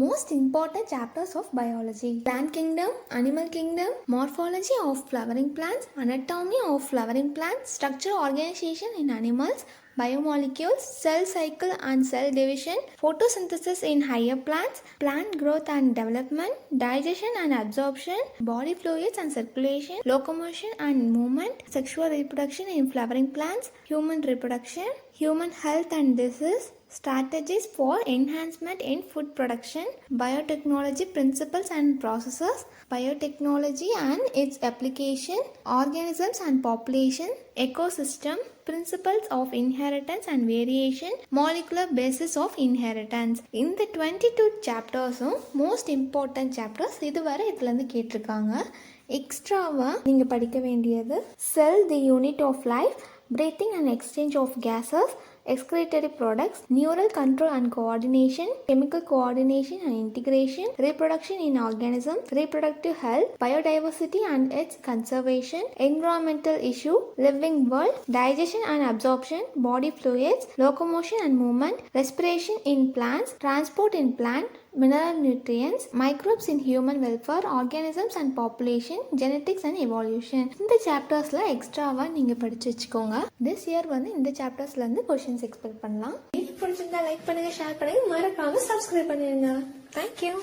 Most important chapters of biology: plant kingdom, animal kingdom, morphology of flowering plants, anatomy of flowering plants, structure organization in animals, biomolecules, cell cycle and cell division, photosynthesis in higher plants, plant growth and development, digestion and absorption, body fluids and circulation, locomotion and movement, sexual reproduction in flowering plants, human reproduction, human health and disease, strategies for enhancement in food production, biotechnology principles and processes, biotechnology and its application, organisms and population, ecosystem, principles of inheritance and variation, molecular basis of inheritance. இந்த 22 சாப்டர்ஸும் most important chapters. இதுவரை இதுலேருந்து கேட்டிருக்காங்க. எக்ஸ்ட்ராவாக நீங்கள் படிக்க வேண்டியது cell the unit of life, breathing and exchange of gases, excretory products, neural control and coordination, chemical coordination and integration, reproduction in organisms, reproductive health, biodiversity and its conservation, environmental issue, living world, digestion and absorption, body fluids, locomotion and movement, respiration in plants, transport in plant, mineral nutrients, microbes in human welfare, organisms and population, genetics and evolution. இந்த சாப்டர்ஸ்ல எக்ஸ்ட்ராவா நீங்க படிச்சு வச்சுக்கோங்க. This year இந்த சாப்டர்ஸ்ல இருந்து questions expect பண்ணலாம். இது பிடிச்சிருந்தா லைக் பண்ணுங்க, ஷேர் பண்ணுங்க, மறக்காம சப்ஸ்கிரைப் பண்ணிடுங்க. Thank you.